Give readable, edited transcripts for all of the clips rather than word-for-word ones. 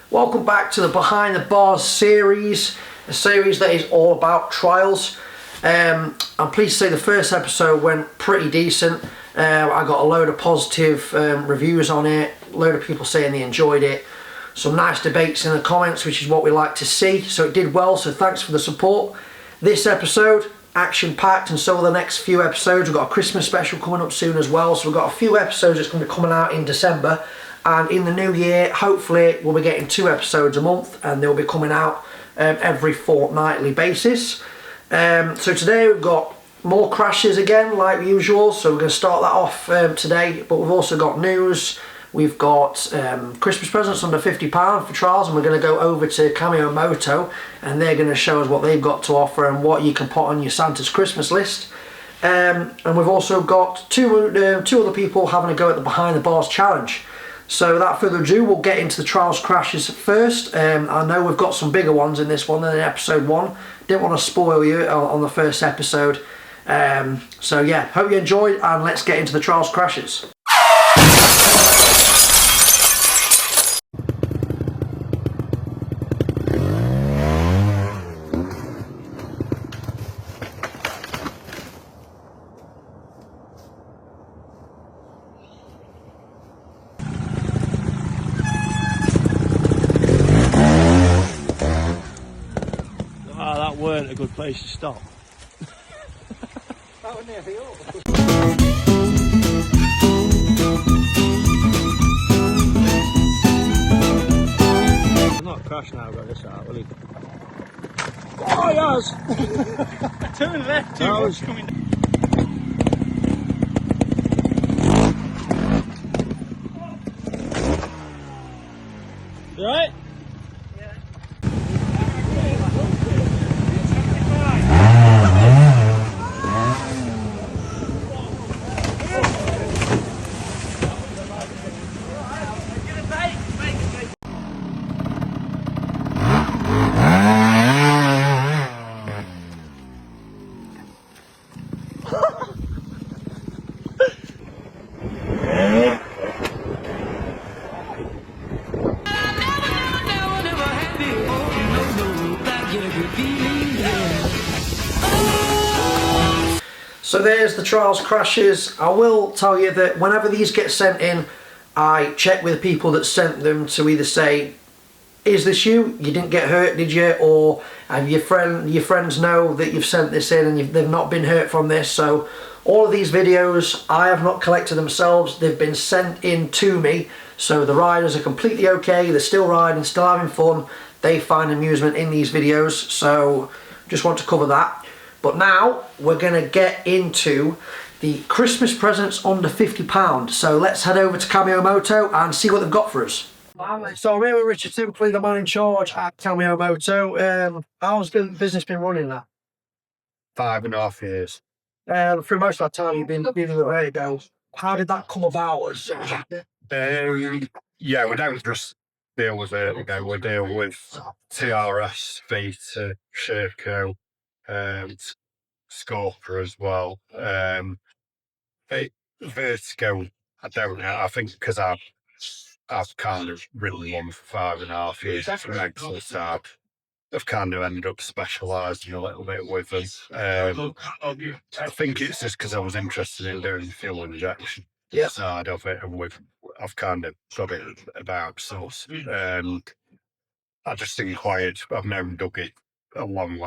Welcome back to the Behind the Bars series, a series that is all about trials. I'm pleased to say the first episode went pretty decent. I got a load of positive reviews on it, a load of people saying they enjoyed it, some nice debates in the comments, which is what we like to see, so it did well, so thanks for the support. This episode, action-packed, and so will the next few episodes. We've got a Christmas special coming up soon as well, so we've got a few episodes that's going to be coming out in December, and in the new year, hopefully, we'll be getting 2 episodes a month, and they'll be coming out every fortnightly basis. So today we've got more crashes again, like usual, so we're going to start that off today, but we've also got news. We've got Christmas presents under £50 for Trials, and we're going to go over to Cameo Moto, and they're going to show us what they've got to offer and what you can put on your Santa's Christmas list. And we've also got two other people having a go at the Behind the Bars challenge. So without further ado, we'll get into the Trials crashes first. I know we've got some bigger ones in this one than in episode 1. Didn't want to spoil you on the first episode. So yeah, hope you enjoyed, and let's get into the Trials crashes. That weren't a good place to stop. That would never up. He'll not crash now, got this out, will he? Oh, he has! Turn left, too much coming down. You right? So there's the Trials crashes. I will tell you that whenever these get sent in, I check with the people that sent them to either say, is this you? You didn't get hurt, did you? Or have your friends know that you've sent this in and they've not been hurt from this. So all of these videos, I have not collected themselves. They've been sent in to me. So the riders are completely okay. They're still riding, still having fun. They find amusement in these videos. So just want to cover that. But now we're going to get into the Christmas presents under £50. So let's head over to Cameo Moto and see what they've got for us. So I'm here with Richard Simply, the man in charge at Cameo Moto. How's the business been running that? 5.5 years. Through most of that time you've been where to go. How did that come about? Yeah, we don't just deal with Vertigo, we deal with TRS, Vita, Sherco, Scorpio as well. Vertigo, I don't know, I think because I've kind of ridden one for 5.5 years, it makes it hard. I've kind of ended up specialising a little bit with them. I think it's just because I was interested in doing the fuel injection side of it, and I've kind of got it about source. I just inquired. I've known Dougie a long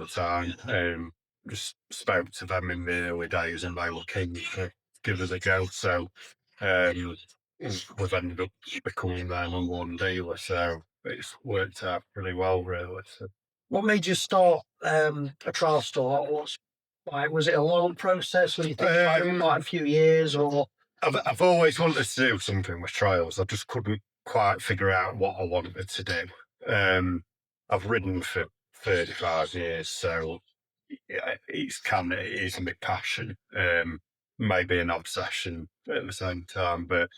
time. Just spoke to them in the early days, and they were keen to give us a go. So we've ended up becoming their #1 dealer. So it's worked out pretty well, really. So. What made you start a trial store? Was it a long process? Were you thinking about it quite a few years, or? I've always wanted to do something with trials. I just couldn't quite figure out what I wanted to do. I've ridden for 35 years, so it is my passion. Maybe an obsession at the same time, but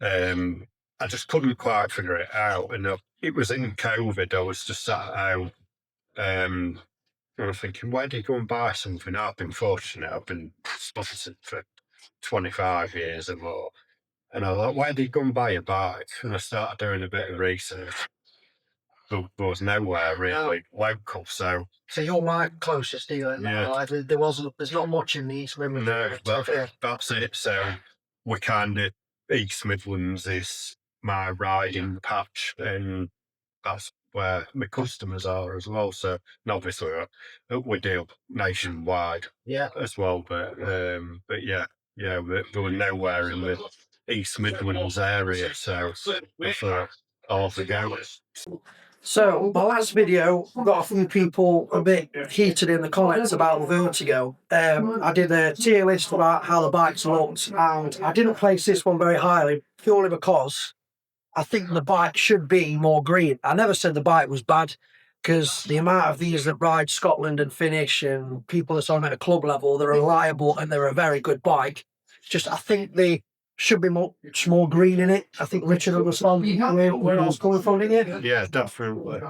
I just couldn't quite figure it out. And it was in COVID. I was just sat at home, and I was thinking, where do you go and buy something? I've been fortunate. I've been sponsored for 25 years or more. And I was like, where did you go and buy a bike? And I started doing a bit of research. There was nowhere really local, so you're my closest dealer. Yeah. There's not much in the East Midlands. no, that's it. So we kind of, East Midlands is my riding patch, and that's where my customers are as well. So, and obviously, we deal nationwide Yeah. as well. But yeah, there were nowhere in the East Midlands area. So I thought, off we go. So my last video got a few people a bit heated in the comments about Vertigo. I did a tier list about how the bikes looked, and I didn't place this one very highly purely because I think the bike should be more green. I never said the bike was bad, because the amount of these that ride Scotland and Finnish and people that's on at a club level, they're reliable and they're a very good bike. Just I think they should be much more green in it. I think Richard understands where I was coming from, didn't you? Yeah, definitely.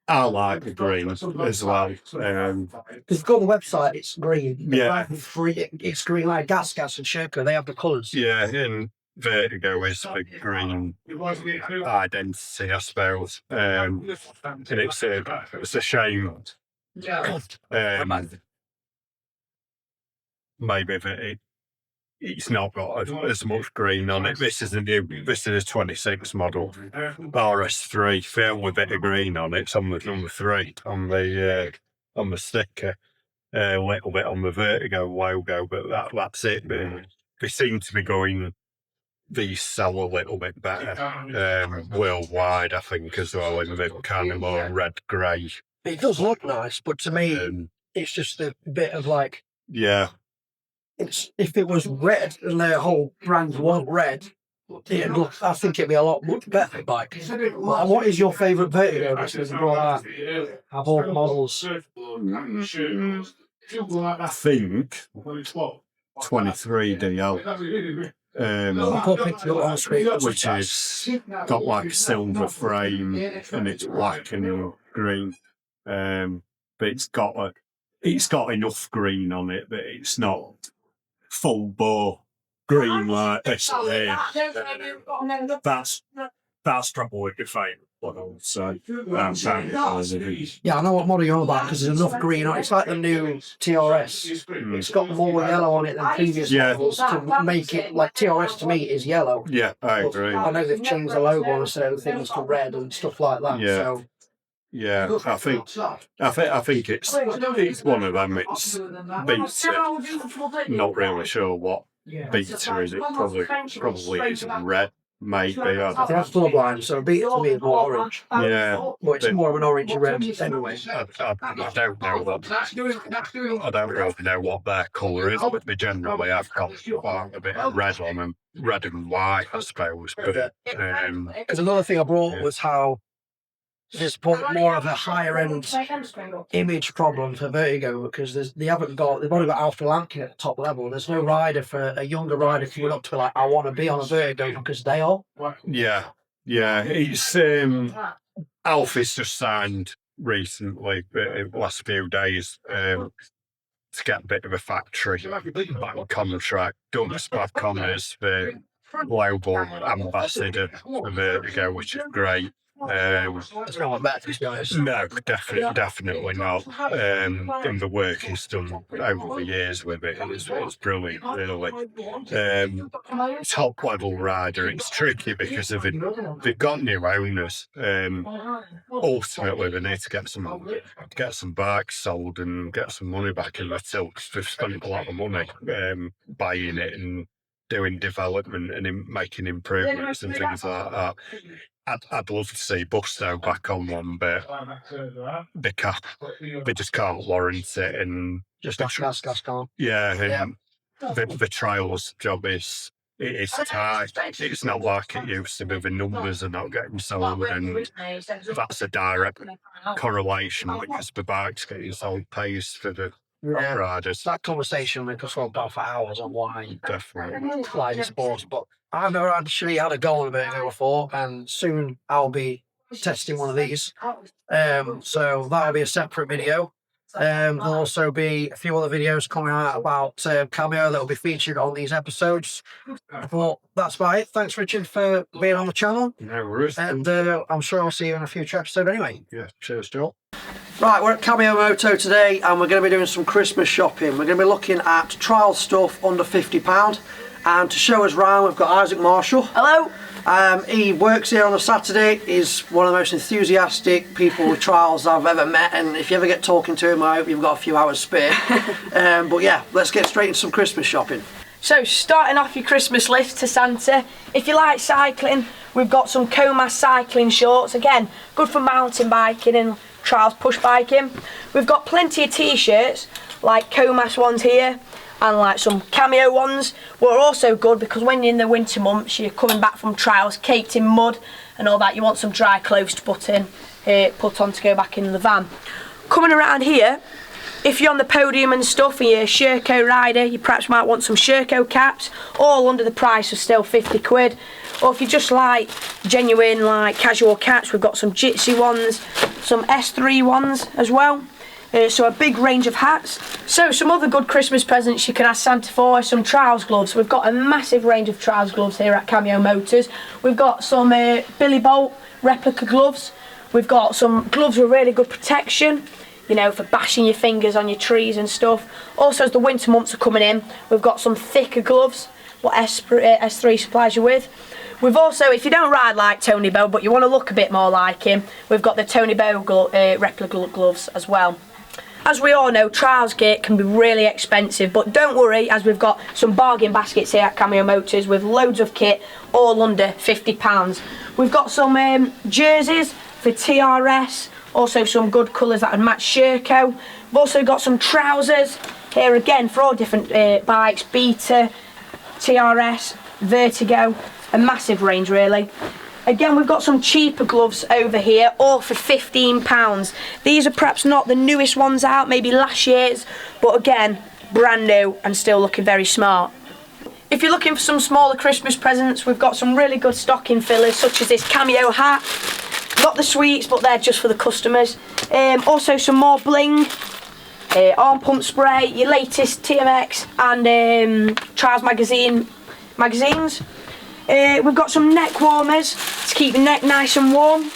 I like the green as well. Because go on the website, it's green. Yeah. It's green like Gas and Sherco. They have the colours. Yeah, and Vertigo is the green identity, I suppose. And it's a shame. Maybe that it's not got as much green on it. This is a 26 model RS3, fair with a bit of green on it. It's on the number 3 on the sticker. A little bit on the Vertigo logo, but that's it. But they seem to be going. These sell a little bit better worldwide, I think, as well, in the kind of more red grey. It does look nice, but to me, it's just a bit of like. Yeah. If it was red and their whole brand was red, I think it'd be a lot much better bike. What is your favourite Vertigo? Have all models. I think 23DL. Which has got like a silver frame and it's black and green. But it's got enough green on it, but it's not full bore green like this here. That's probably the favourite one, I would say. Yeah, I know what model you're on about because there's enough green on it. It's like the new TRS. It's got more yellow on it than previous models to make it like TRS to me is yellow. Yeah, I agree. I know they've changed the logo and certain things to red and stuff like that. Yeah. So. Yeah, I think it's one of them. It's Beta. Not really sure what Beta is. It probably is red. Maybe. That's colorblind, so Beta to me is more orange. Yeah, but it's more of an orangey red anyway. I don't know what their colour is, but they generally have got a bit of red on them, red and white, I suppose. But because another thing I brought was how. There's more of a higher end image problem for Vertigo because they've only got Alpha Lankin at the top level. There's no rider for a younger rider coming up to like, I want to be on a Vertigo because they are. Yeah. It's Alpha's just signed recently, the last few days, to get a bit of a factory contract. Douglas Connors, the global ambassador for Vertigo, which is great. It's not bad, to be honest. No, definitely not. And the work he's done over the years with it is brilliant, really. Top level rider, it's tricky because they've got new owners. Ultimately, they need to get some bikes sold and get some money back in the till because they've spent a lot of money buying it and doing development and making improvements and things like that. I'd love to see Busto back on one, but they just can't warrant it. And just gas can't. Yeah, and the trials job is tight. It's not like it used to be. The numbers are not getting sold, and that's a direct correlation because the bikes getting sold pays for the riders. That conversation we could talk about for hours on why definitely flying sports, but I've never actually had a go on a Vertigo before, and soon I'll be testing one of these. So that'll be a separate video. There'll also be a few other videos coming out about Cameo that will be featured on these episodes. But that's about it. Thanks, Richard, for being on the channel. No worries. And I'm sure I'll see you in a future episode anyway. Yeah, cheers, Joel. Right, we're at Cameo Moto today and we're going to be doing some Christmas shopping. We're going to be looking at trial stuff under £50. And to show us round, we've got Isaac Marshall. Hello. He works here on a Saturday. He's one of the most enthusiastic people with trials I've ever met, and if you ever get talking to him, I hope you've got a few hours spare. But yeah, let's get straight into some Christmas shopping. So, starting off your Christmas list to Santa, if you like cycling, we've got some Comas cycling shorts. Again, good for mountain biking and trials push biking. We've got plenty of t-shirts, like Comas ones here, and like some Cameo ones. Were also good because when you're in the winter months, you're coming back from trials caked in mud and all that, you want some dry clothes to put on to go back in the van. Coming around here, if you're on the podium and stuff and you're a Sherco rider, you perhaps might want some Sherco caps, all under the price of still 50 quid. Or if you just like genuine like casual caps, we've got some Jitsi ones, some S3 ones as well. So a big range of hats. So some other good Christmas presents you can ask Santa for, some Trials gloves. We've got a massive range of Trials gloves here at Cameo Motors. We've got some Billy Bolt replica gloves. We've got some gloves with really good protection, you know, for bashing your fingers on your trees and stuff. Also, as the winter months are coming in, we've got some thicker gloves, what S3 supplies you with. We've also, if you don't ride like Tony Bow, but you want to look a bit more like him, we've got the Tony Bow replica gloves as well. As we all know, trials kit can be really expensive, but don't worry, as we've got some bargain baskets here at Cameo Motors with loads of kit, all under £50. We've got some jerseys for TRS, also some good colours that would match Sherco. We've also got some trousers here again for all different bikes, Beta, TRS, Vertigo, a massive range really. Again, we've got some cheaper gloves over here, all for £15. These are perhaps not the newest ones out, maybe last year's, but again, brand new and still looking very smart. If you're looking for some smaller Christmas presents, we've got some really good stocking fillers, such as this Cameo hat. Not the sweets, but they're just for the customers. Also some more bling, arm pump spray, your latest TMX and Trials magazines. We've got some neck warmers to keep the neck nice and warm.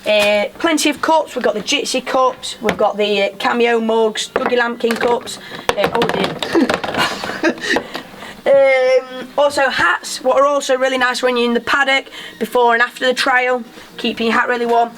Plenty of cups. We've got the Jitsi cups. We've got the Cameo mugs, Dougie Lampkin cups. Also hats, what are also really nice when you're in the paddock before and after the trial, keeping your hat really warm.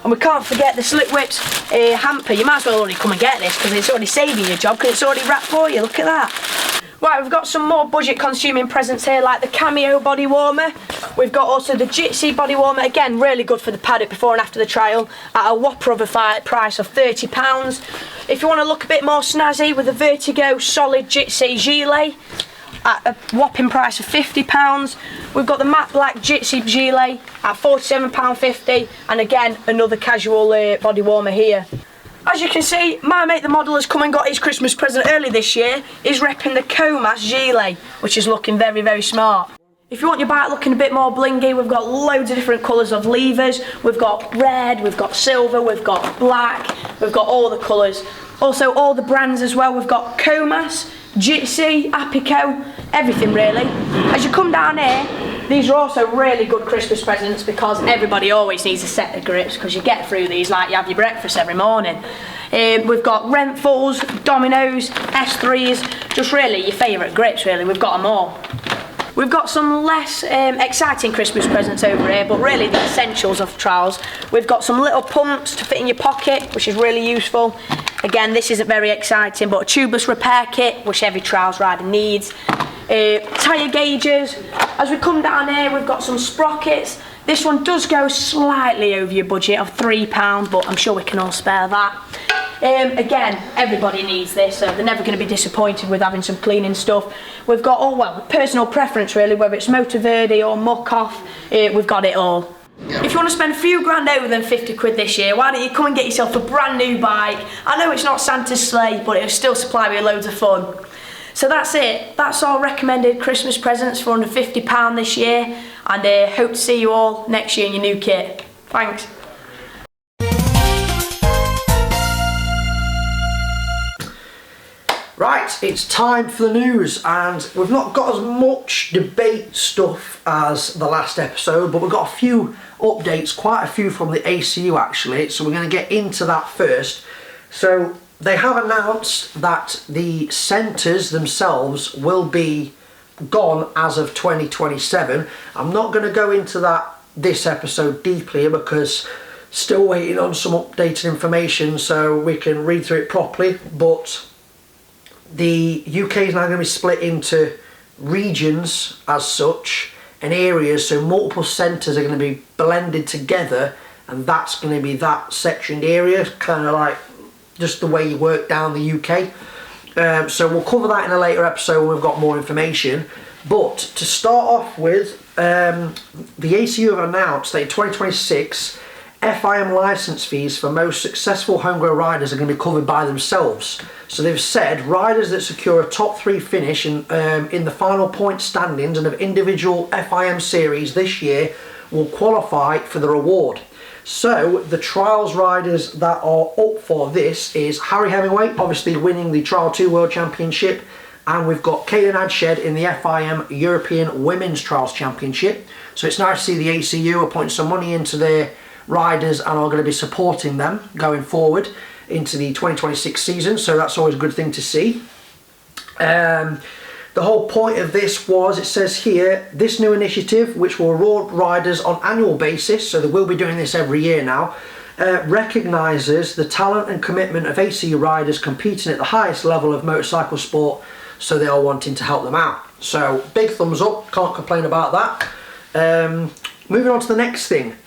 And we can't forget the Slip Whips hamper. You might as well already come and get this because it's already saving your job because it's already wrapped for you. Look at that. Right, we've got some more budget consuming presents here like the Cameo body warmer. We've got also the Jitsi body warmer, again really good for the paddock before and after the trial at a whopper of a price of £30. If you want to look a bit more snazzy with a Vertigo solid Jitsi gilet at a whopping price of £50. We've got the matte black Jitsi gilet at £47.50 and again another casual body warmer here. As you can see, my mate the model has come and got his Christmas present early this year. He's repping the Comas gilet, which is looking very, very smart. If you want your bike looking a bit more blingy, we've got loads of different colours of levers. We've got red, we've got silver, we've got black, we've got all the colours. Also all the brands as well, we've got Comas, Jitsi, Apico, everything really. As you come down here, these are also really good Christmas presents because everybody always needs a set of grips because you get through these like you have your breakfast every morning. We've got Renfalls, Dominoes, S3s, just really your favourite grips really, we've got them all. We've got some less exciting Christmas presents over here, but really the essentials of trials. We've got some little pumps to fit in your pocket, which is really useful. Again, this isn't very exciting, but a tubeless repair kit, which every trials rider needs. Tyre gauges. As we come down here, we've got some sprockets. This one does go slightly over your budget of £3, but I'm sure we can all spare that. Again, everybody needs this, so they're never going to be disappointed with having some cleaning stuff. We've got all, well, personal preference really, whether it's Motor Verde or Muck Off, we've got it all. If you want to spend a few grand over than 50 quid this year, why don't you come and get yourself a brand new bike? I know it's not Santa's sleigh, but it'll still supply you with loads of fun. So that's it. That's all recommended Christmas presents for under £50 this year, and hope to see you all next year in your new kit. Thanks. Right, it's time for the news, and we've not got as much debate stuff as the last episode, but we've got a few updates, quite a few from the ACU actually, so we're going to get into that first. So they have announced that the centres themselves will be gone as of 2027. I'm not going to go into that this episode deeply because still waiting on some updated information so we can read through it properly, but the UK is now going to be split into regions as such and areas, so multiple centres are going to be blended together, and that's going to be that sectioned area, kind of like just the way you work down the UK. So we'll cover that in a later episode when we've got more information. But to start off with, the ACU have announced that in 2026 FIM licence fees for most successful homegrown riders are going to be covered by themselves. So they've said riders that secure a top 3 finish in the final point standings and of individual FIM series this year will qualify for the reward. So the Trials riders that are up for this is Harry Hemingway, obviously winning the Trial 2 World Championship, and we've got Caitlin Adshed in the FIM European Women's Trials Championship. So it's nice to see the ACU are putting some money into their riders and are going to be supporting them going forward into the 2026 season, so that's always a good thing to see. The whole point of this was, it says here, this new initiative, which will reward riders on annual basis, so they will be doing this every year now, recognises the talent and commitment of ACU riders competing at the highest level of motorcycle sport, so they are wanting to help them out. So big thumbs up, can't complain about that. Moving on to the next thing.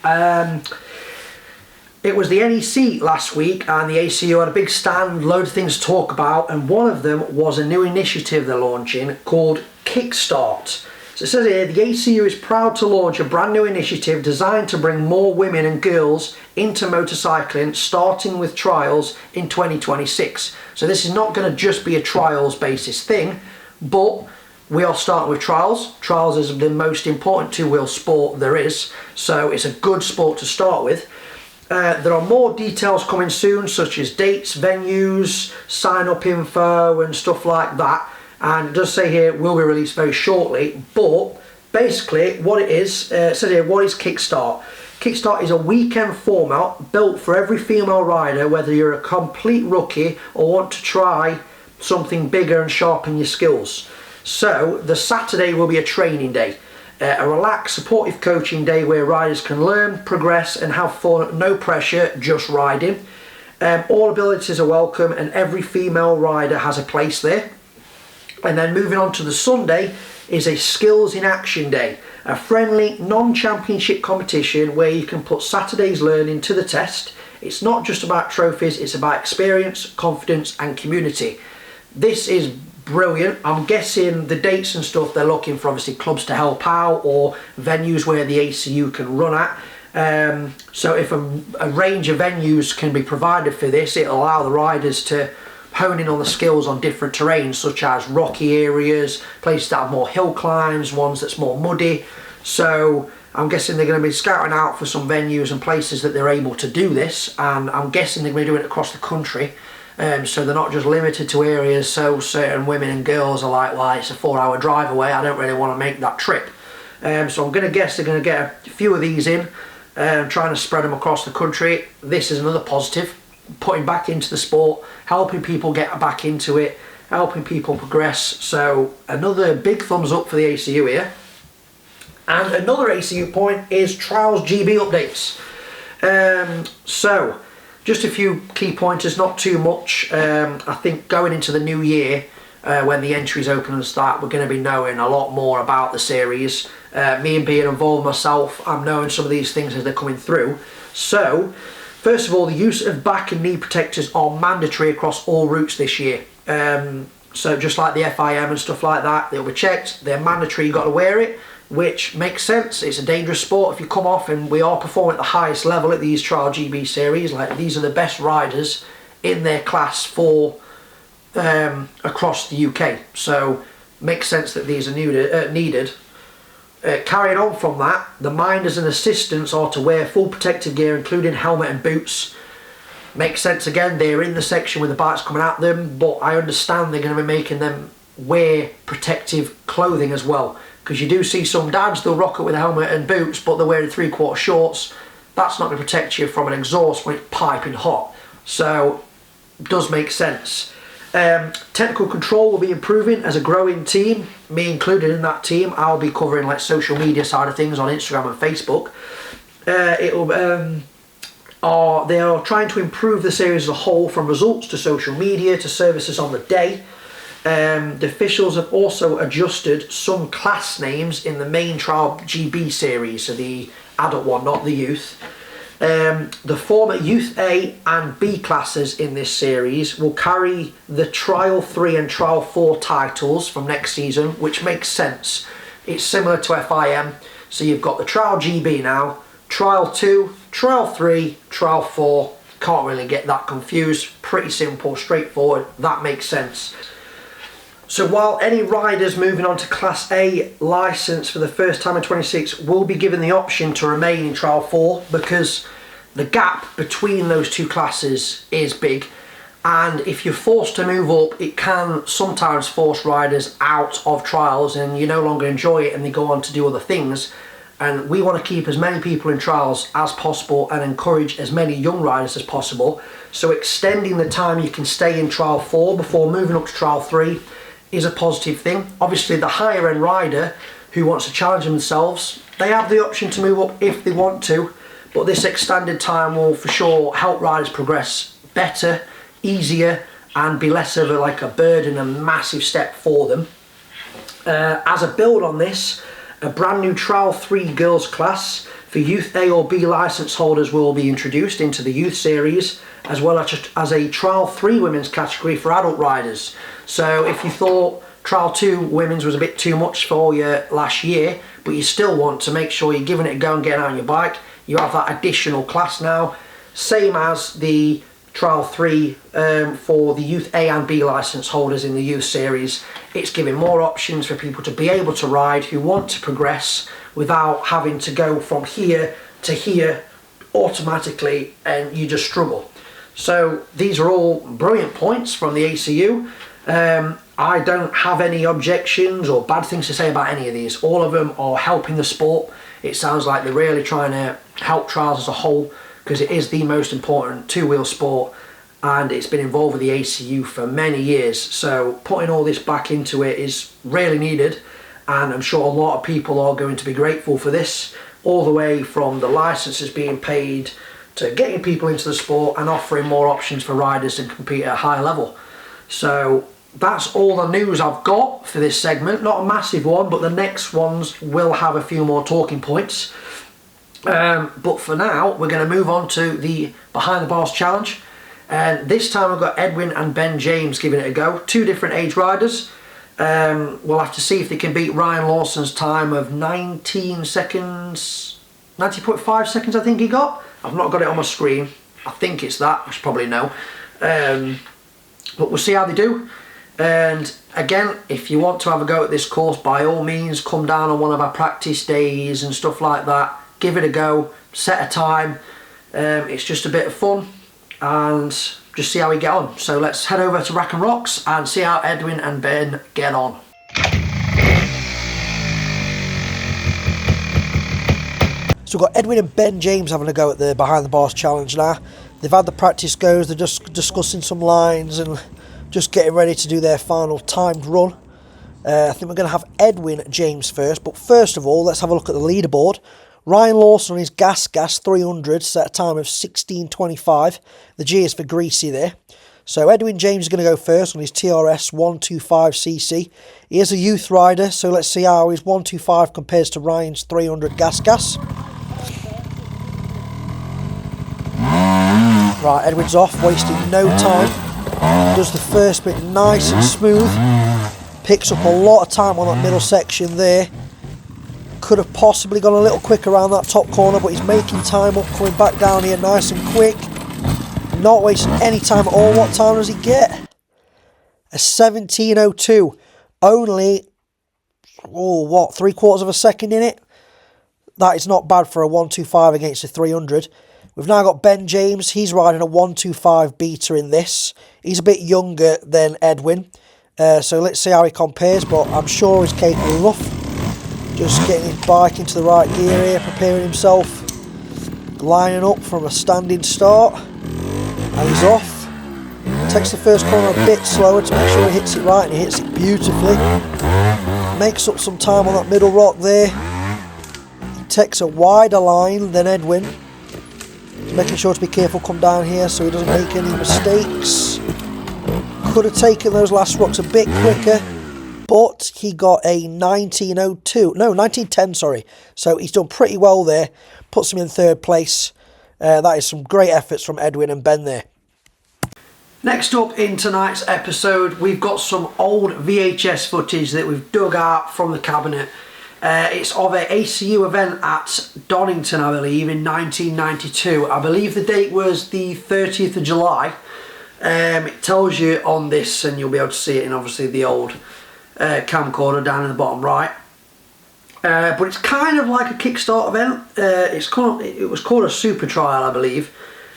It was the NEC last week and the ACU had a big stand, load of things to talk about, and one of them was a new initiative they're launching called Kickstart. So it says here, the ACU is proud to launch a brand new initiative designed to bring more women and girls into motorcycling, starting with trials in 2026. So this is not going to just be a trials basis thing, but we are starting with trials. Trials is the most important two-wheel sport there is, so it's a good sport to start with. There are more details coming soon, such as dates, venues, sign-up info and stuff like that. And it does say here, will be released very shortly. But basically what it is, it says here, what is Kickstart? Kickstart is a weekend format built for every female rider, whether you're a complete rookie or want to try something bigger and sharpen your skills. So the Saturday will be a training day. A relaxed, supportive coaching day where riders can learn, progress and have fun, no pressure, just riding. All abilities are welcome and every female rider has a place there. And then moving on to the Sunday is a skills in action day, a friendly non-championship competition where you can put Saturday's learning to the test. It's not just about trophies, it's about experience, confidence and community. This is brilliant. I'm guessing the dates and stuff they're looking for, obviously clubs to help out or venues where the ACU can run at. So if a range of venues can be provided for this, it'll allow the riders to hone in on the skills on different terrains, such as rocky areas, places that have more hill climbs, ones that's more muddy. So I'm guessing they're going to be scouting out for some venues and places that they're able to do this, and I'm guessing they're going to be doing it across the country. So they're not just limited to areas, so certain women and girls are like, well, it's a 4-hour drive away, I don't really want to make that trip. So I'm going to guess they're going to get a few of these in, trying to spread them across the country. This is another positive, putting back into the sport, helping people get back into it, helping people progress. So another big thumbs up for the ACU here. And another ACU point is Trials GB updates. So just a few key pointers, not too much. I think going into the new year, when the entries open and start, we're going to be knowing a lot more about the series. Me and being involved myself, I'm knowing some of these things as they're coming through. So, first of all, the use of back and knee protectors are mandatory across all routes this year. So just like the FIM and stuff like that, they'll be checked, they're mandatory, you've got to wear it, which makes sense. It's a dangerous sport if you come off, and we are performing at the highest level at these Trial GB series. Like, these are the best riders in their class for across the UK, so makes sense that these are needed. Carrying on from that, the minders and assistants are to wear full protective gear including helmet and boots. Makes sense again, they're in the section with the bikes coming at them, but I understand they're going to be making them wear protective clothing as well. Because you do see some dads, they'll rock it with a helmet and boots, but they're wearing 3/4 shorts. That's not going to protect you from an exhaust when it's piping hot. So, it does make sense. Technical control will be improving as a growing team, me included in that team. I'll be covering like social media side of things on Instagram and Facebook. They are trying to improve the series as a whole, from results to social media to services on the day. The officials have also adjusted some class names in the main Trial GB series, so the adult one, not the youth. The former Youth A and B classes in this series will carry the Trial 3 and Trial 4 titles from next season, which makes sense. It's similar to FIM, so you've got the Trial GB now, Trial 2, Trial 3, Trial 4. Can't really get that confused. Pretty simple, straightforward. That makes sense. So while any riders moving on to Class A licence for the first time in 26 will be given the option to remain in Trial 4, because the gap between those two classes is big, and if you're forced to move up, it can sometimes force riders out of Trials and you no longer enjoy it and they go on to do other things. And we want to keep as many people in Trials as possible and encourage as many young riders as possible. So extending the time you can stay in Trial 4 before moving up to Trial 3 is a positive thing. Obviously the higher end rider who wants to challenge themselves, they have the option to move up if they want to, but this extended time will for sure help riders progress better, easier, and be less of a burden, a massive step for them. As a build on this, a brand new Trial 3 girls class for Youth A or B licence holders will be introduced into the youth series, as well as a Trial 3 women's category for adult riders. So if you thought Trial 2 women's was a bit too much for you last year, but you still want to make sure you're giving it a go and getting out on your bike, you have that additional class now, same as the Trial 3 for the Youth A and B licence holders in the youth series. It's giving more options for people to be able to ride who want to progress without having to go from here to here automatically and you just struggle. So these are all brilliant points from the ACU. I don't have any objections or bad things to say about any of these. All of them are helping the sport. It sounds like they're really trying to help Trials as a whole, because it is the most important two-wheel sport and it's been involved with the ACU for many years. So putting all this back into it is really needed, and I'm sure a lot of people are going to be grateful for this, all the way from the licenses being paid to getting people into the sport and offering more options for riders to compete at a higher level. So that's all the news I've got for this segment. Not a massive one, but the next ones will have a few more talking points. But for now, we're going to move on to the Behind the Bars Challenge. And this time I've got Edwin and Ben James giving it a go. Two different age riders. We'll have to see if they can beat Ryan Lawson's time of 19 seconds, 90.5 seconds I think he got. I've not got it on my screen. I think it's that, I should probably know. But we'll see how they do. And again, if you want to have a go at this course, by all means come down on one of our practice days and stuff like that. Give it a go, set a time. It's just a bit of fun and just see how we get on. So let's head over to Rack and Rocks and see how Edwin and Ben get on. So we've got Edwin and Ben James having a go at the Behind the Bars Challenge now. They've had the practice goes, they're just discussing some lines and just getting ready to do their final timed run. I think we're going to have Edwin James first, but first of all, let's have a look at the leaderboard. Ryan Lawson on his Gas 300 set a time of 16.25. The G is for greasy there. So Edwin James is going to go first on his TRS 125cc. He is a youth rider, so let's see how his 125 compares to Ryan's 300 Gas. Right, Edwin's off, wasting no time. Does the first bit nice and smooth. Picks up a lot of time on that middle section there. Could have possibly gone a little quicker around that top corner, but he's making time up, coming back down here nice and quick. Not wasting any time at all. What time does he get? A 17.02. Only, 3/4 of a second in it? That is not bad for a 125 against a 300. We've now got Ben James. He's riding a 125 beta in this. He's a bit younger than Edwin. So let's see how he compares, but I'm sure he's capable enough. Just getting his bike into the right gear here, preparing himself. Lining up from a standing start. And he's off. Takes the first corner a bit slower to make sure he hits it right, and he hits it beautifully. Makes up some time on that middle rock there. He takes a wider line than Edwin. Making sure to be careful come down here so he doesn't make any mistakes. Could have taken those last rocks a bit quicker, but he got a 1910, sorry. So he's done pretty well there. Puts him in third place. That is some great efforts from Edwin and Ben there. Next up in tonight's episode, we've got some old VHS footage that we've dug out from the cabinet. It's of an ACU event at Donington, I believe, in 1992. I believe the date was the 30th of July. It tells you on this, and you'll be able to see it in obviously the old camcorder down in the bottom right. But it's kind of like a kickstart event. It was called a super trial, I believe.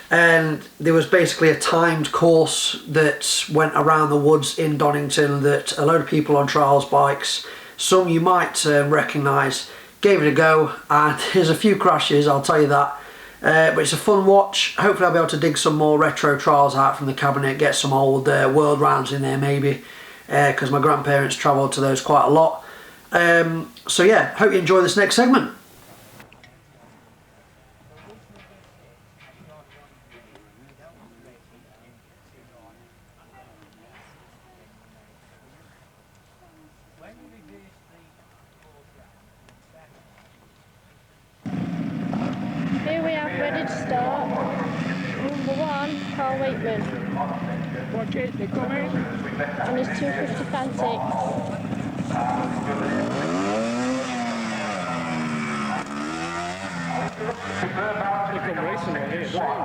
And there was basically a timed course that went around the woods in Donington that a load of people on trials bikes, some you might recognise, gave it a go, and there's a few crashes, I'll tell you that. But it's a fun watch. Hopefully I'll be able to dig some more retro trials out from the cabinet, get some old world rounds in there maybe, because my grandparents travelled to those quite a lot. So yeah, hope you enjoy this next segment. Here we are ready to start. Number 1, Carl Waitman. Watch it, they're coming. On his 250 Fantic. They come racing out here, don't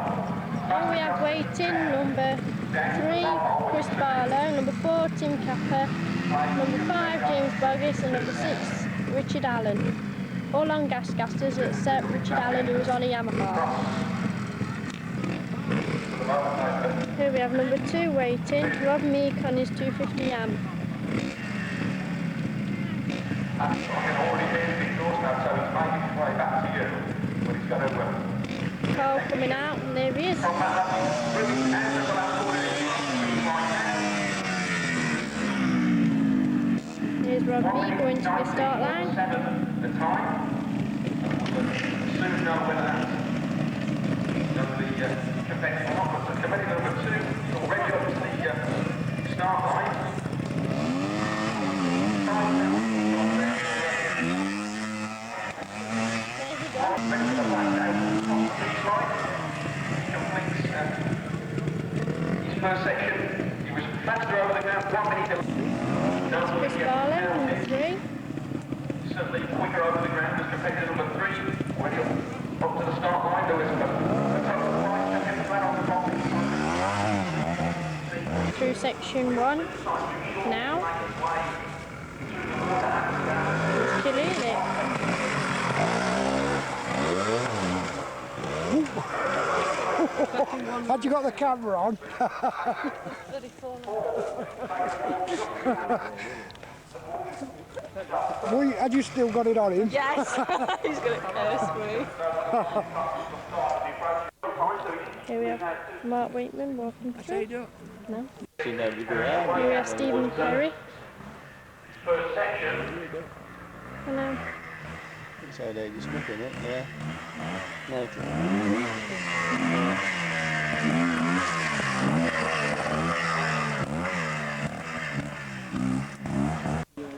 Here we have waiting. Number 3, Chris Barlow. Number 4, Tim Capper. Number 5, James Boggis. And number 6, Richard Allen. All on gas gassers except Richard Allen, who was on a Yamaha. Here we have number 2 waiting, Rob Meek on his 250 Yam. Carl coming out, and there he is. Here's Rob Meek going to the start line. First section, he was faster over the ground, 1 minute. Chris Barlow, number 3. Certainly quicker over the ground as compared to number 3. When you're up to the start line, there was a total of 5 seconds left on the box. Through section 1 now. It's killing it. Had you got the camera on? Had you still got it on him? Yes, he's going to curse me. Here we have Mark Waitman walking through. No. Here we have Stephen Perry. First section. Hello. So they're just looking at it, yeah. No.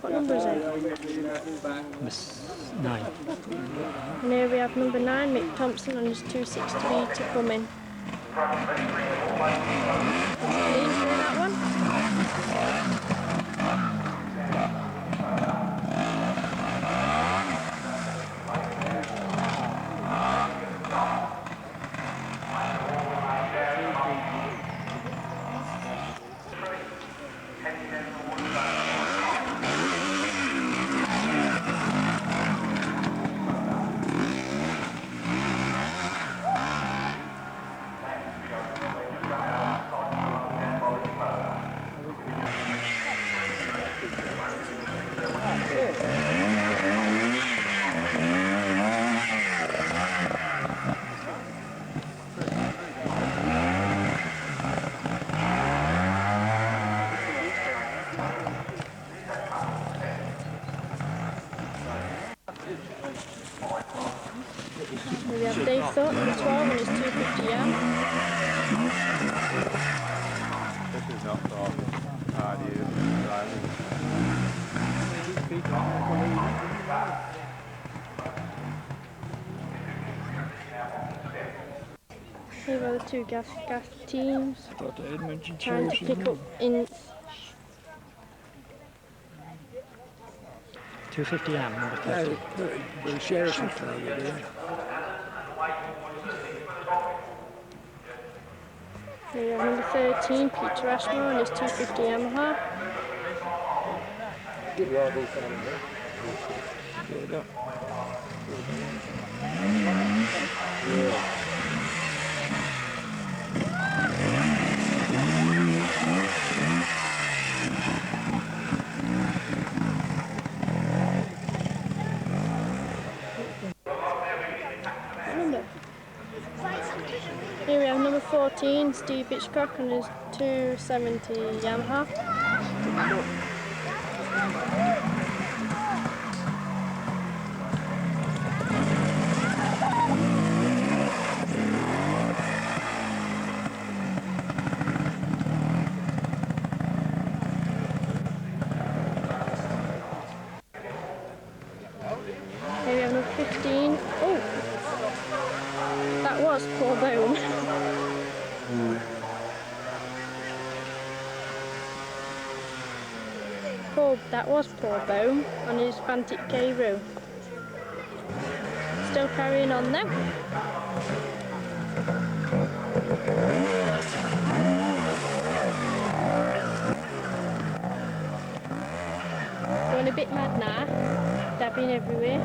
What number is it? 9. And here we have number 9, Mick Thompson on his 260 to come in. It's clean through that one. Dave Thornton, number 12, on his 250 yam. This is not hard here. Here are the two gas teams trying to pick up in 250 am, number 30. The sheriff will tell you, yeah. Here we have number 13, Peter Ashmore, on his 250 Yamaha. Here we have number 14, Steve Hitchcock, on his 270 Yamaha. Here we have number 15. Oh! That was Paul Bohm. That was Paul Bohm on his Fantic K-Row. Still carrying on though. Going a bit mad now, dabbing everywhere.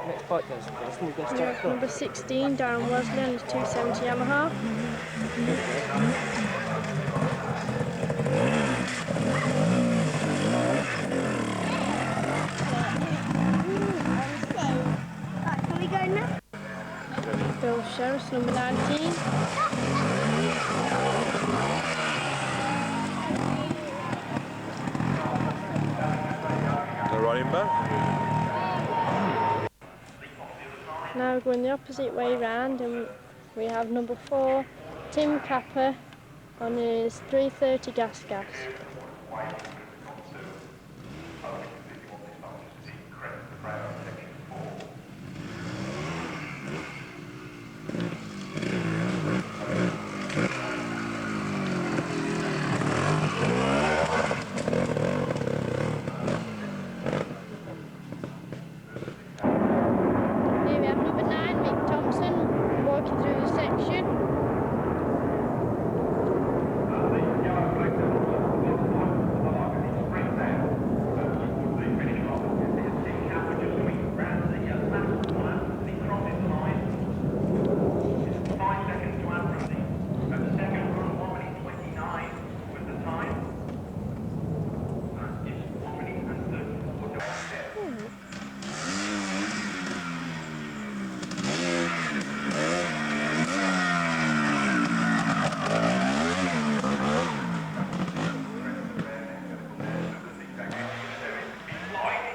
Next bike goes first, and we've got to start. Number 16, Darren Wesley on his 270 Yamaha. Can we go now? Bill Sherris, number 19. The running back. Now we're going the opposite way round, and we have number 4, Tim Capper, on his 330 gas. Here we have number 9, Mick Thompson, walking through the section.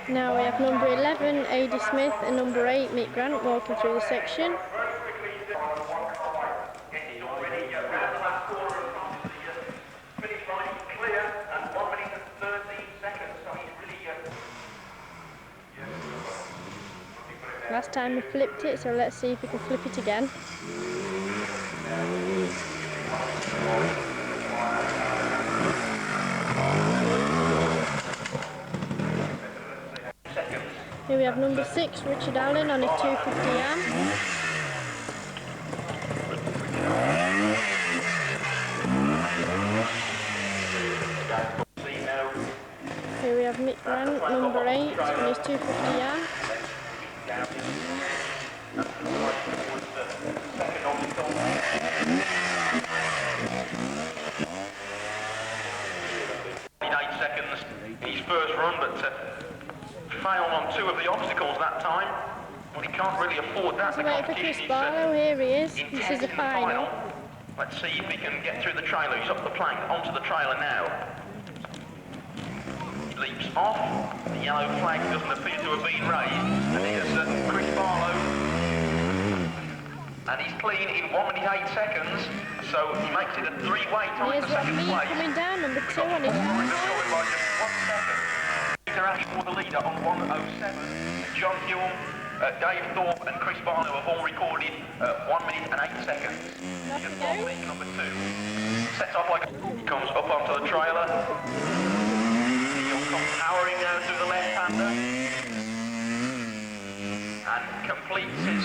Now we have number 11, A.D. Smith, and number 8, Mick Grant, walking through the section. Last time we flipped it, so let's see if we can flip it again. Here we have number 6, Richard Allen, on his 250 am. Here we have Mick Grant, number 8, on his 250 am. His first run, but failed on 2 of the obstacles that time. Well, he can't really afford that. So wait for Chris Barlow, here he is. This is the final. Let's see if he can get through the trailer. He's up the plank, onto the trailer now. He leaps off. The yellow flag doesn't appear to have been raised. And here's Chris Barlow. And he's clean in 1 minute 8 seconds. So he makes it a 3-way time Here's for second Robbie place. coming down, number 2 on his Going left. by just 1 second. Peter Ash for the leader on 1:07. John Hume, Dave Thorpe and Chris Barlow have all recorded 1 minute and 8 seconds. Here's Bob Meek, number 2. Sets off like he comes up onto the trailer. He'll come powering now through the left-hander. And completes his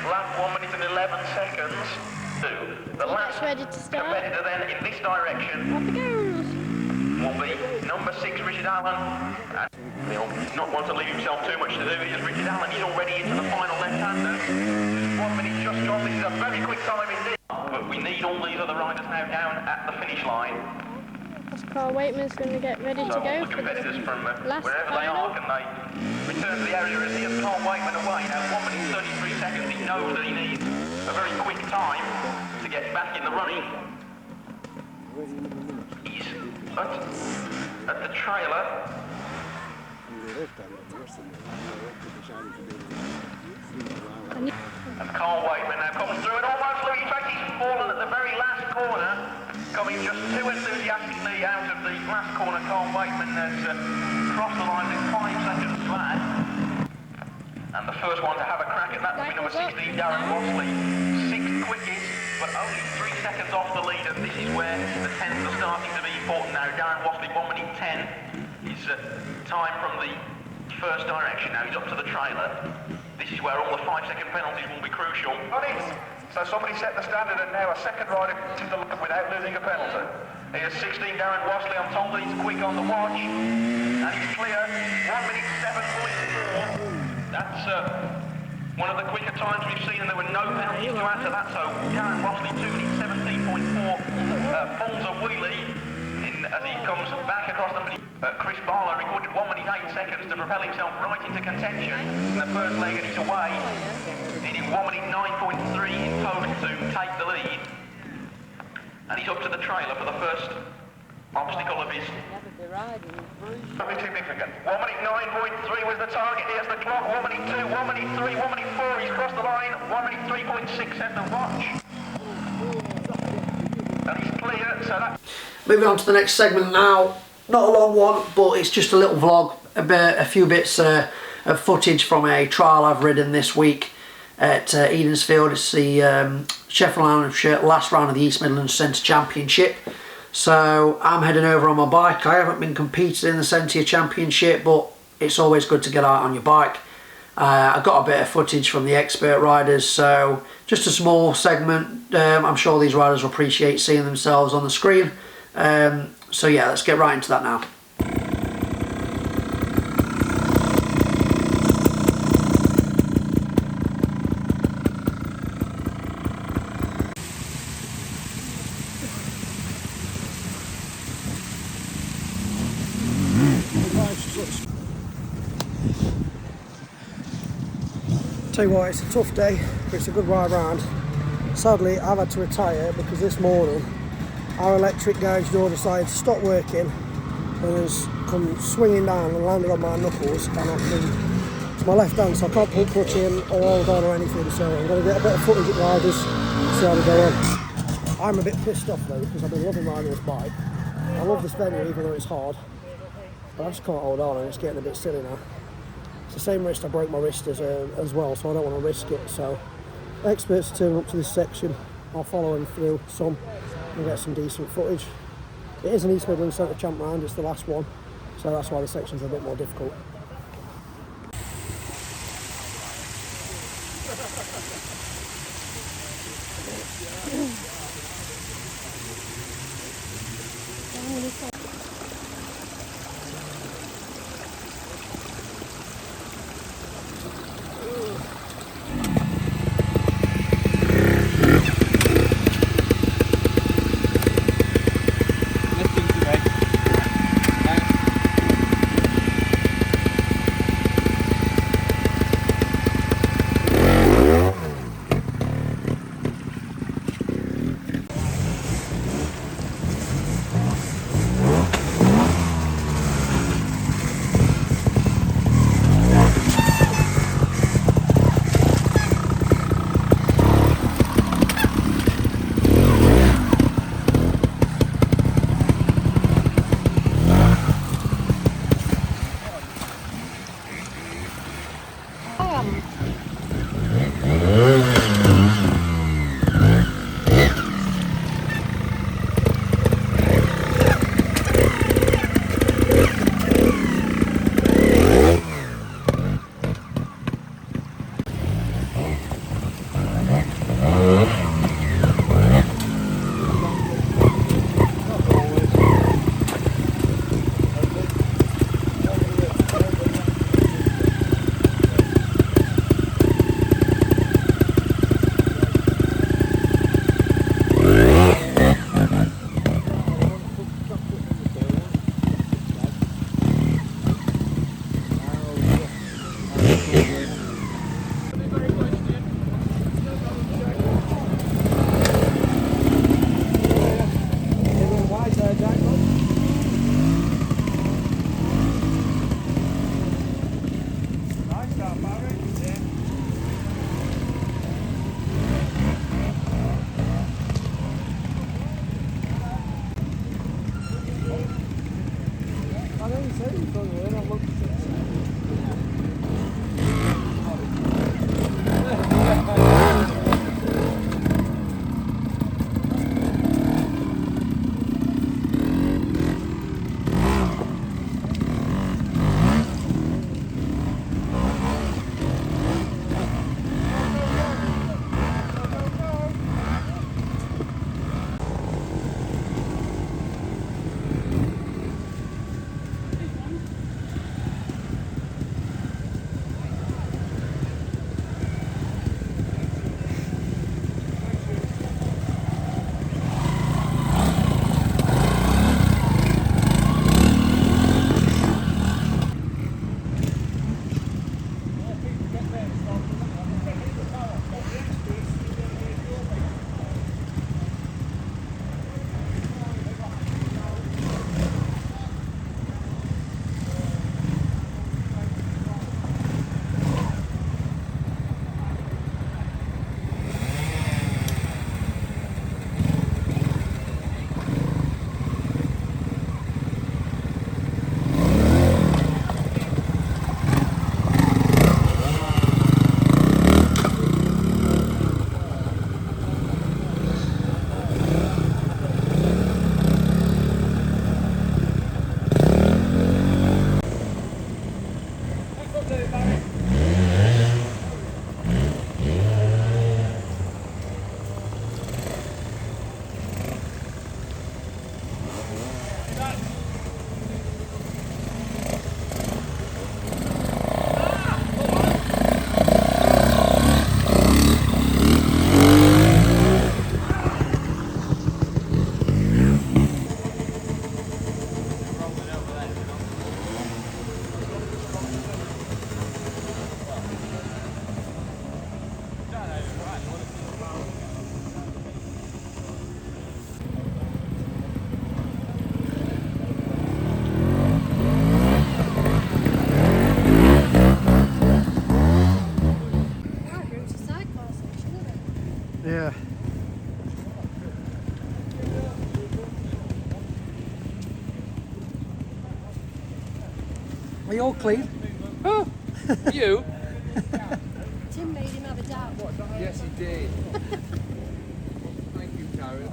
lap 1 minute and 11 seconds. The last ready to start. competitor then in this direction Off he goes. will be number 6, Richard Allen. And he'll not want to leave himself too much to do. Here's Richard Allen. He's already into the final left-hander. 1 minute just gone. This is a very quick time indeed. But we need all these other riders now down at the finish line. Carl Waitman's going to get ready to So go all the for competitors the from last wherever they final. are, can they return to the area as here's Carl Waitman away. Now 1 minute 33 seconds. He knows that he needs a very quick time to get back in the running. He's at the trailer. And Carl Waitman now comes through and almost looking back. He's fallen at the very last corner. Coming just too enthusiastically out of the last corner. Carl Waitman has crossed the line with 5 seconds flat. And the first one to have a crack at that will be number 16, Darren Wassley. 6th quickest, but only 3 seconds off the lead, and this is where the 10s are starting to be important now. Darren Wassley, 1 minute 10. His time from the first direction. Now he's up to the trailer. This is where all the 5-second penalties will be crucial. So somebody set the standard, and now a second rider to the look without losing a penalty. Here's 16, Darren Wassley. I'm told that he's quick on the watch, and he's clear. 1 minute 7.4. That's one of the quicker times we've seen, and there were no penalties to add to that. So Darren Wassley, 2 minutes 17.4, pulls a wheelie as he comes back across the minute. Chris Barlow recorded 1 minute 8 seconds to propel himself right into contention in the first leg, and he's away. Needed 1 minute 9.3 in total to take the lead. And he's up to the trailer for the first obstacle of his. Something significant. 1 minute 9.3 was the target. Here's the clock. 1 minute 2, 1 minute 3, 1 minute 4. He's crossed the line. 1 minute 3.6 set the watch. And he's clear, so that. Moving on to the next segment now. Not a long one, but it's just a little vlog, a few bits of footage from a trial I've ridden this week at Edensfield. It's the Sheffield Lancashire last round of the East Midlands Centre Championship. So I'm heading over on my bike. I haven't been competing in the Centre Championship, but it's always good to get out on your bike. I got a bit of footage from the expert riders, so just a small segment. I'm sure these riders will appreciate seeing themselves on the screen. So yeah, let's get right into that now. Tell you what, it's a tough day, but it's a good ride round. Sadly, I've had to retire because this morning our electric garage door decided to stop working and has come swinging down and landed on my knuckles and knocked me to my left hand, so I can't pull clutch in or hold on or anything, so I'm going to get a bit of footage at riders and see how they go on. I'm a bit pissed off though because I've been loving riding this bike. I love this venue even though it's hard, but I just can't hold on and it's getting a bit silly now. It's the same wrist I broke my wrist as well, so I don't want to risk it. So experts turn up to this section, I'll follow them through some and get some decent footage. It is an East Midlands Centre Champ round, it's the last one, so that's why the sections are a bit more difficult. know you said it was on the way, I looked at it. Yeah. Are you all clean? Oh, you? Tim made him have a dab. Yes, he did. Thank you, Karen.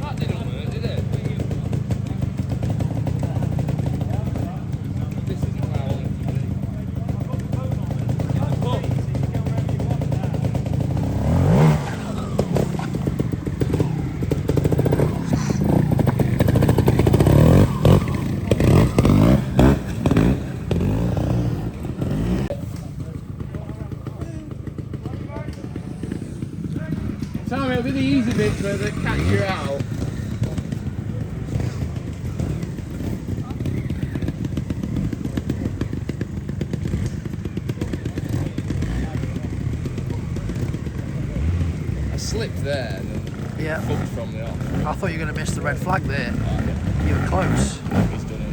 That didn't work, did it? This isn't how I want it to be. Tommy, it'll be the easy bits where they catch you out. I slipped there and then Yeah. fucked from the off. I thought you were going to miss the red flag there. Oh, yeah. You were close. He's done it.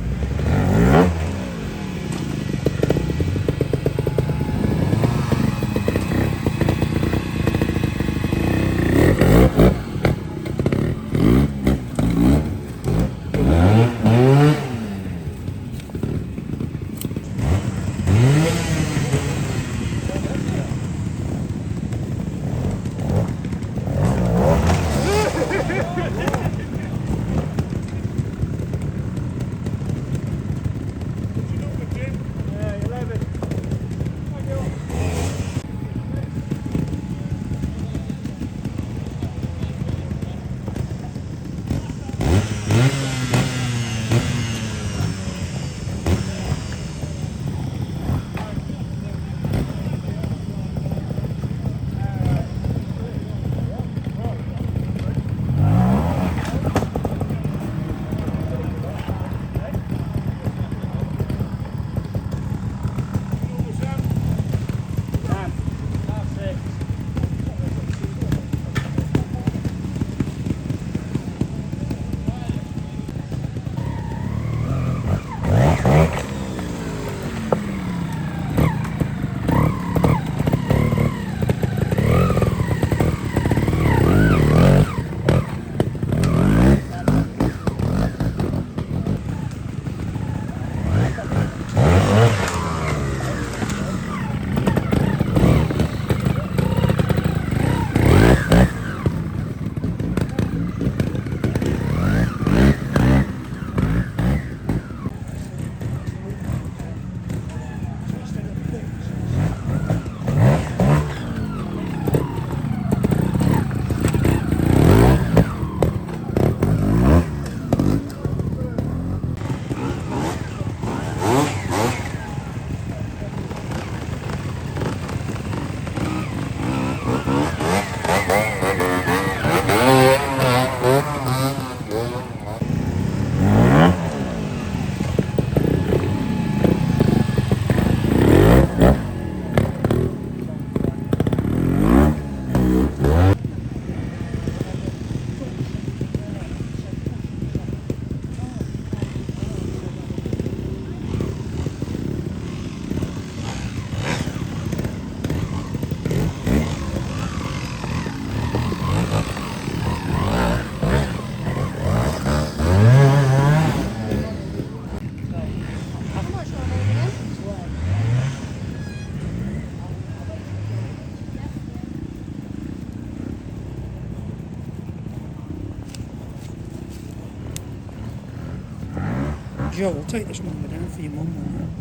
Joe, we'll take this number down for your mum.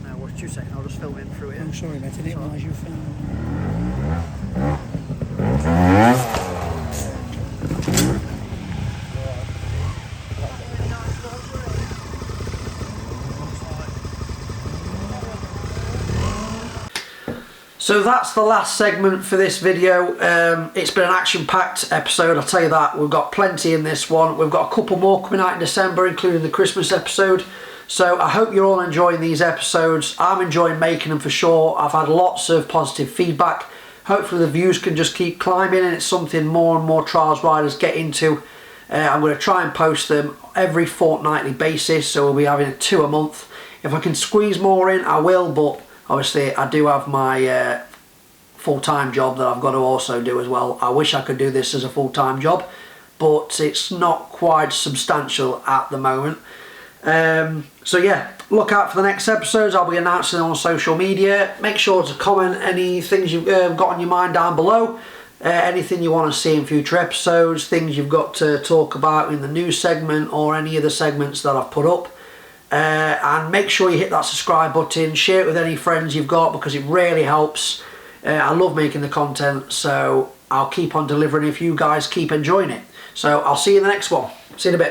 No, what you saying? I'll just film it through it. I'm sorry, mate, I didn't realise you were filming. So that's the last segment for this video. It's been an action-packed episode, I'll tell you that. We've got plenty in this one. We've got a couple more coming out in December, including the Christmas episode. So I hope you're all enjoying these episodes. I'm enjoying making them for sure. I've had lots of positive feedback. Hopefully the views can just keep climbing and it's something more and more trials riders get into. I'm going to try and post them every fortnightly basis, so we'll be having 2 a month. If I can squeeze more in, I will, but obviously I do have my full-time job that I've got to also do as well. I wish I could do this as a full-time job, but it's not quite substantial at the moment. So yeah, look out for the next episodes. I'll be announcing on social media. Make sure to comment any things you've got on your mind down below. Anything you want to see in future episodes, things you've got to talk about in the news segment or any of the segments that I've put up. And make sure you hit that subscribe button, share it with any friends you've got because it really helps. I love making the content, so I'll keep on delivering if you guys keep enjoying it. So I'll see you in the next one. See you in a bit.